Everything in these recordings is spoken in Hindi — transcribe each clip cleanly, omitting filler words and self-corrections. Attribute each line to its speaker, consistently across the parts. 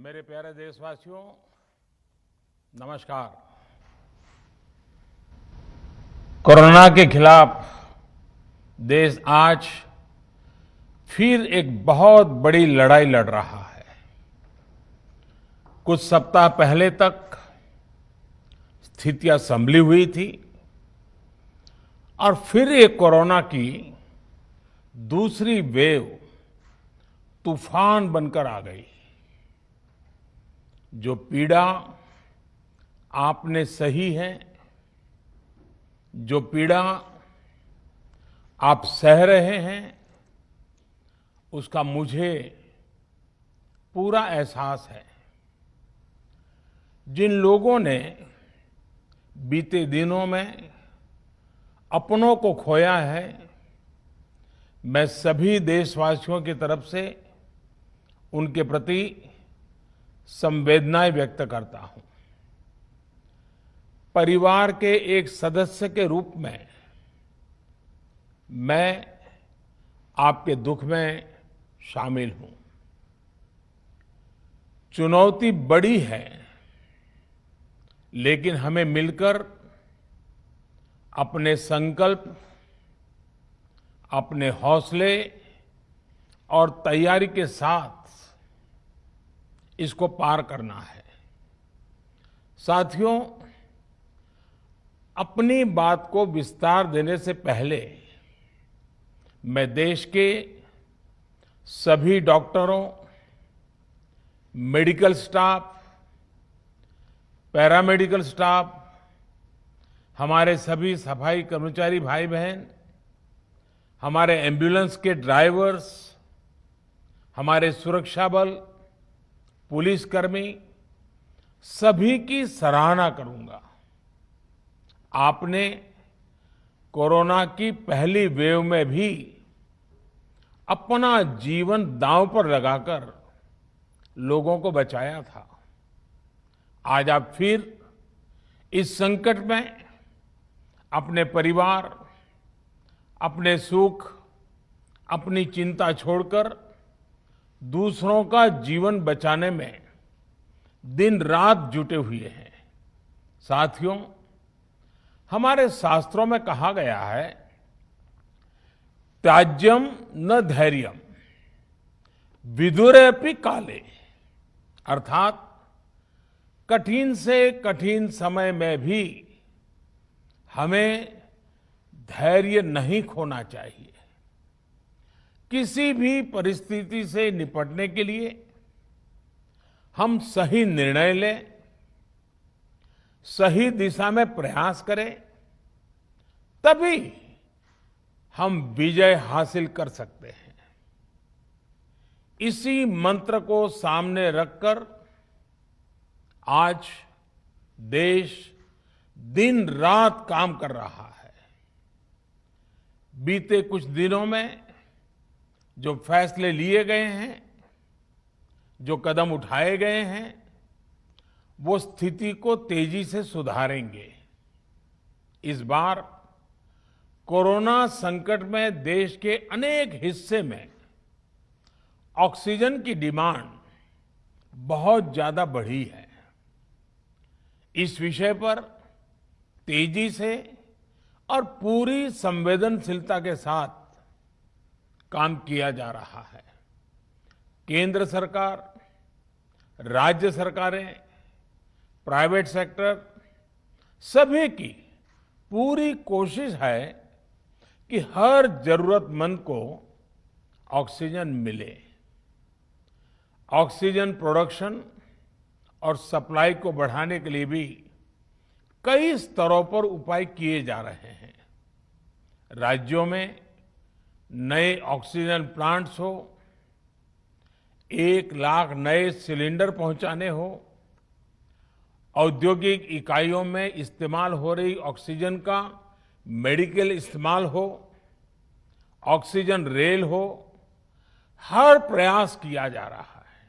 Speaker 1: मेरे प्यारे देशवासियों, नमस्कार। कोरोना के खिलाफ देश आज फिर एक बहुत बड़ी लड़ाई लड़ रहा है। कुछ सप्ताह पहले तक स्थितियां संभली हुई थी और फिर एक कोरोना की दूसरी वेव तूफान बनकर आ गई। जो पीड़ा आपने सही है, जो पीड़ा आप सह रहे हैं, उसका मुझे पूरा एहसास है। जिन लोगों ने बीते दिनों में अपनों को खोया है, मैं सभी देशवासियों की तरफ से उनके प्रति संवेदनाएं व्यक्त करता हूं। परिवार के एक सदस्य के रूप में मैं आपके दुख में शामिल हूं। चुनौती बड़ी है, लेकिन हमें मिलकर अपने संकल्प, अपने हौसले और तैयारी के साथ इसको पार करना है। साथियों, अपनी बात को विस्तार देने से पहले मैं देश के सभी डॉक्टरों, मेडिकल स्टाफ, पैरामेडिकल स्टाफ, हमारे सभी सफाई कर्मचारी भाई बहन, हमारे एम्बुलेंस के ड्राइवर्स, हमारे सुरक्षा बल, पुलिसकर्मी, सभी की सराहना करूंगा। आपने कोरोना की पहली वेव में भी अपना जीवन दांव पर लगाकर लोगों को बचाया था। आज आप फिर इस संकट में अपने परिवार, अपने सुख, अपनी चिंता छोड़कर दूसरों का जीवन बचाने में दिन रात जुटे हुए हैं। साथियों, हमारे शास्त्रों में कहा गया है, त्याज्यम न धैर्यम विदुरेऽपि काले, अर्थात कठिन से कठिन समय में भी हमें धैर्य नहीं खोना चाहिए। किसी भी परिस्थिति से निपटने के लिए हम सही निर्णय लें, सही दिशा में प्रयास करें, तभी हम विजय हासिल कर सकते हैं। इसी मंत्र को सामने रखकर आज देश दिन रात काम कर रहा है। बीते कुछ दिनों में जो फैसले लिए गए हैं, जो कदम उठाए गए हैं, वो स्थिति को तेजी से सुधारेंगे। इस बार कोरोना संकट में देश के अनेक हिस्से में ऑक्सीजन की डिमांड बहुत ज्यादा बढ़ी है। इस विषय पर तेजी से और पूरी संवेदनशीलता के साथ काम किया जा रहा है। केंद्र सरकार, राज्य सरकारें, प्राइवेट सेक्टर, सभी की पूरी कोशिश है कि हर जरूरतमंद को ऑक्सीजन मिले। ऑक्सीजन प्रोडक्शन और सप्लाई को बढ़ाने के लिए भी कई स्तरों पर उपाय किए जा रहे हैं। राज्यों में नए ऑक्सीजन प्लांट्स हो, 1 लाख नए सिलेंडर पहुंचाने हो, औद्योगिक इकाइयों में इस्तेमाल हो रही ऑक्सीजन का मेडिकल इस्तेमाल हो, ऑक्सीजन रेल हो, हर प्रयास किया जा रहा है।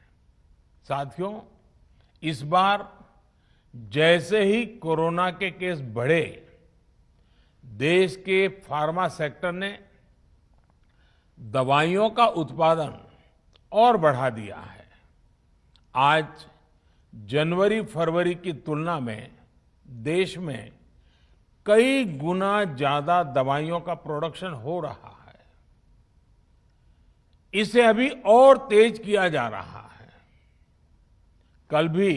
Speaker 1: साथियों, इस बार जैसे ही कोरोना के केस बढ़े, देश के फार्मा सेक्टर ने दवाइयों का उत्पादन और बढ़ा दिया है। आज जनवरी फरवरी की तुलना में देश में कई गुना ज्यादा दवाइयों का प्रोडक्शन हो रहा है। इसे अभी और तेज किया जा रहा है। कल भी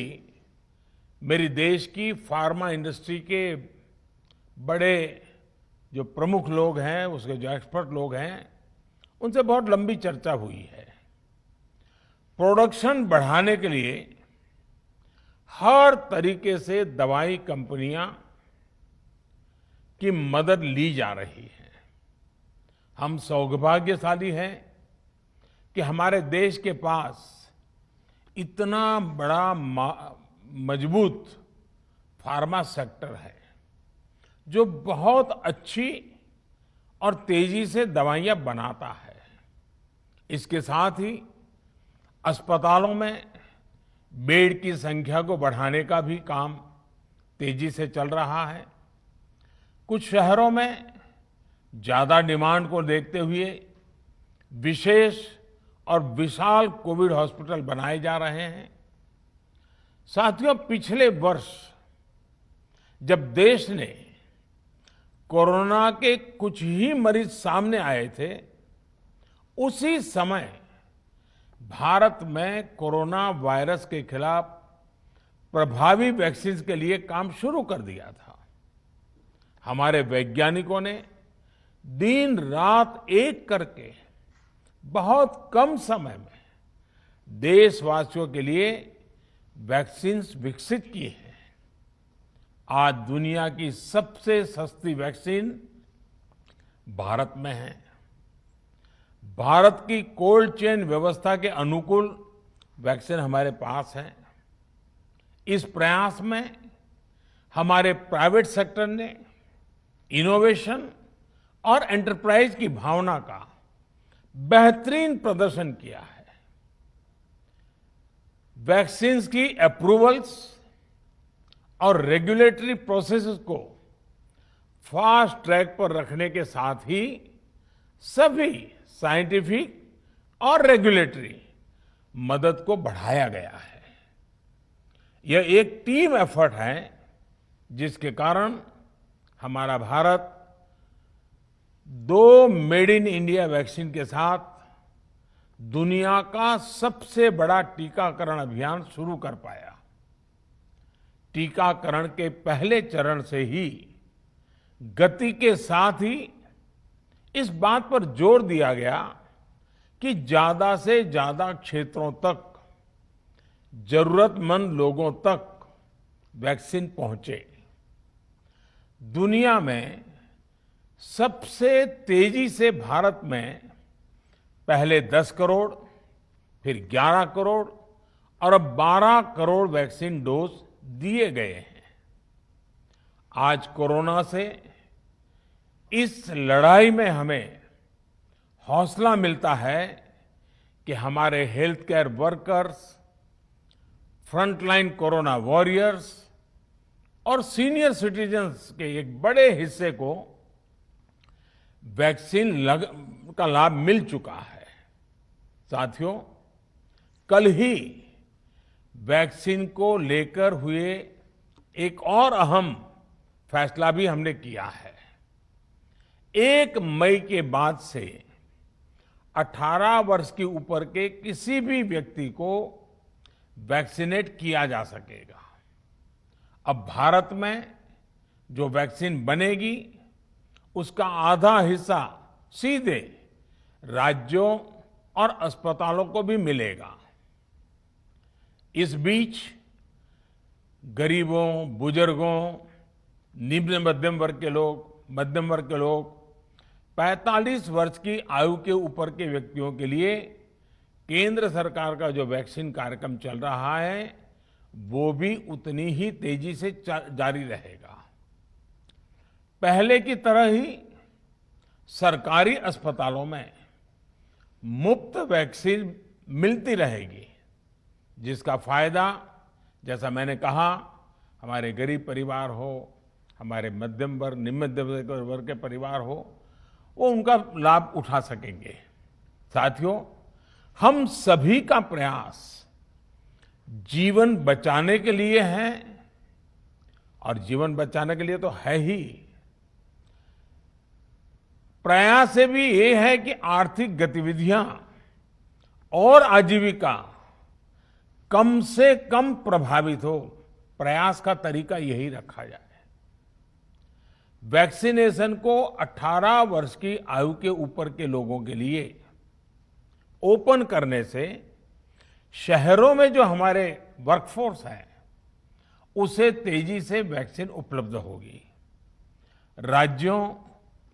Speaker 1: मेरी देश की फार्मा इंडस्ट्री के बड़े जो प्रमुख लोग हैं, उसके जो एक्सपर्ट लोग हैं, उनसे बहुत लंबी चर्चा हुई है। प्रोडक्शन बढ़ाने के लिए हर तरीके से दवाई कंपनियां की मदद ली जा रही है। हम सौभाग्यशाली हैं कि हमारे देश के पास इतना बड़ा मजबूत फार्मा सेक्टर है जो बहुत अच्छी और तेजी से दवाइयां बनाता है। इसके साथ ही अस्पतालों में बेड की संख्या को बढ़ाने का भी काम तेजी से चल रहा है। कुछ शहरों में ज्यादा डिमांड को देखते हुए विशेष और विशाल कोविड हॉस्पिटल बनाए जा रहे हैं। साथियों, पिछले वर्ष जब देश ने कोरोना के कुछ ही मरीज सामने आए थे, उसी समय भारत में कोरोना वायरस के खिलाफ प्रभावी वैक्सीन के लिए काम शुरू कर दिया था। हमारे वैज्ञानिकों ने दिन रात एक करके बहुत कम समय में देशवासियों के लिए वैक्सीन विकसित की है। आज दुनिया की सबसे सस्ती वैक्सीन भारत में है। भारत की कोल्ड चेन व्यवस्था के अनुकूल वैक्सीन हमारे पास है। इस प्रयास में हमारे प्राइवेट सेक्टर ने इनोवेशन और एंटरप्राइज की भावना का बेहतरीन प्रदर्शन किया है। वैक्सीन्स की अप्रूवल्स और रेगुलेटरी प्रोसेसेस को फास्ट ट्रैक पर रखने के साथ ही सभी साइंटिफिक और रेगुलेटरी मदद को बढ़ाया गया है। यह एक टीम एफर्ट है जिसके कारण हमारा Bharat 2 made in India vaccine के साथ दुनिया का सबसे बड़ा टीकाकरण अभियान शुरू कर पाया। टीकाकरण के पहले चरण से ही गति के साथ ही इस बात पर जोर दिया गया कि ज्यादा से ज्यादा क्षेत्रों तक, जरूरतमंद लोगों तक वैक्सीन पहुंचे। दुनिया में सबसे तेजी से भारत में पहले 10 करोड़, फिर 11 करोड़ और अब 12 करोड़ वैक्सीन डोज दिए गए हैं। आज कोरोना से इस लड़ाई में हमें हौसला मिलता है कि हमारे health care workers, frontline corona warriors और सीनियर सिटीजन्स के एक बड़े हिस्से को वैक्सीन का लाभ मिल चुका है। साथियों, कल ही वैक्सीन को लेकर हुए एक और अहम फैसला भी हमने किया है। 1 मई के बाद से 18 वर्ष के ऊपर के किसी भी व्यक्ति को वैक्सीनेट किया जा सकेगा। अब भारत में जो वैक्सीन बनेगी उसका आधा हिस्सा सीधे राज्यों और अस्पतालों को भी मिलेगा। इस बीच गरीबों, बुजुर्गों, निम्न मध्यम वर्ग के लोग 45 वर्ष की आयु के ऊपर के व्यक्तियों के लिए केंद्र सरकार का जो वैक्सीन कार्यक्रम चल रहा है वो भी उतनी ही तेजी से जारी रहेगा। पहले की तरह ही सरकारी अस्पतालों में मुफ्त वैक्सीन मिलती रहेगी, जिसका फायदा, जैसा मैंने कहा, हमारे गरीब परिवार हो, हमारे मध्यम वर्ग, निम्न मध्यम वर्ग के परिवार हो, वो उनका लाभ उठा सकेंगे। साथियों, हम सभी का प्रयास जीवन बचाने के लिए है, और जीवन बचाने के लिए तो है ही, प्रयास से भी ये है कि आर्थिक गतिविधियां और आजीविका कम से कम प्रभावित हो। प्रयास का तरीका यही रखा जाए। वैक्सीनेशन को 18 वर्ष की आयु के ऊपर के लोगों के लिए ओपन करने से शहरों में जो हमारे वर्कफोर्स है उसे तेजी से वैक्सीन उपलब्ध होगी। राज्यों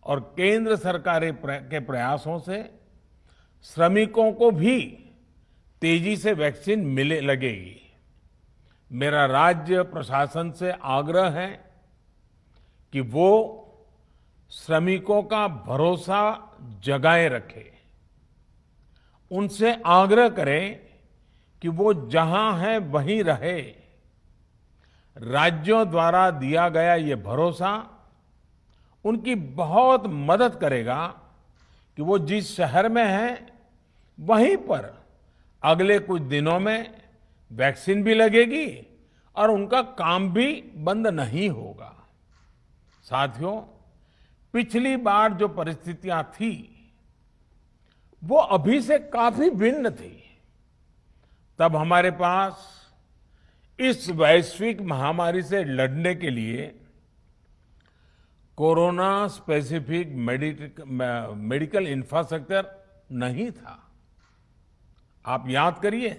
Speaker 1: और केंद्र सरकार के प्रयासों से श्रमिकों को भी तेजी से वैक्सीन मिले लगेगी। मेरा राज्य प्रशासन से आग्रह है कि वो श्रमिकों का भरोसा जगाए रखे। उनसे आग्रह करें कि वो जहां है वहीं रहे। राज्यों द्वारा दिया गया ये भरोसा उनकी बहुत मदद करेगा कि वो जिस शहर में हैं वहीं पर अगले कुछ दिनों में वैक्सीन भी लगेगी और उनका काम भी बंद नहीं होगा। साथियों, पिछली बार जो परिस्थितियां थी वो अभी से काफी भिन्न थी। तब हमारे पास इस वैश्विक महामारी से लड़ने के लिए कोरोना स्पेसिफिक मेडिकल इंफ्रास्ट्रक्चर नहीं था। आप याद करिए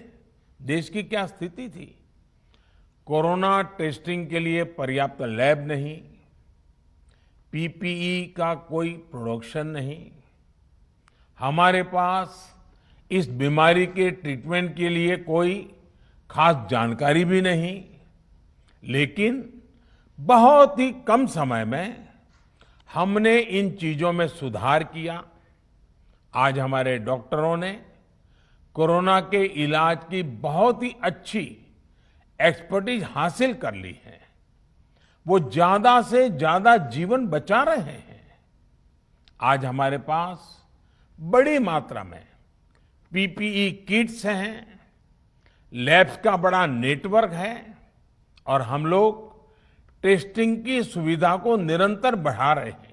Speaker 1: देश की क्या स्थिति थी। कोरोना टेस्टिंग के लिए पर्याप्त लैब नहीं, पीपीई का कोई प्रोडक्शन नहीं, हमारे पास इस बीमारी के ट्रीटमेंट के लिए कोई खास जानकारी भी नहीं। लेकिन बहुत ही कम समय में हमने इन चीजों में सुधार किया। आज हमारे डॉक्टरों ने कोरोना के इलाज की बहुत ही अच्छी एक्सपर्टीज हासिल कर ली है। वो ज्यादा से ज्यादा जीवन बचा रहे हैं। आज हमारे पास बड़ी मात्रा में पीपीई किट्स हैं, लैब्स का बड़ा नेटवर्क है और हम लोग टेस्टिंग की सुविधा को निरंतर बढ़ा रहे हैं।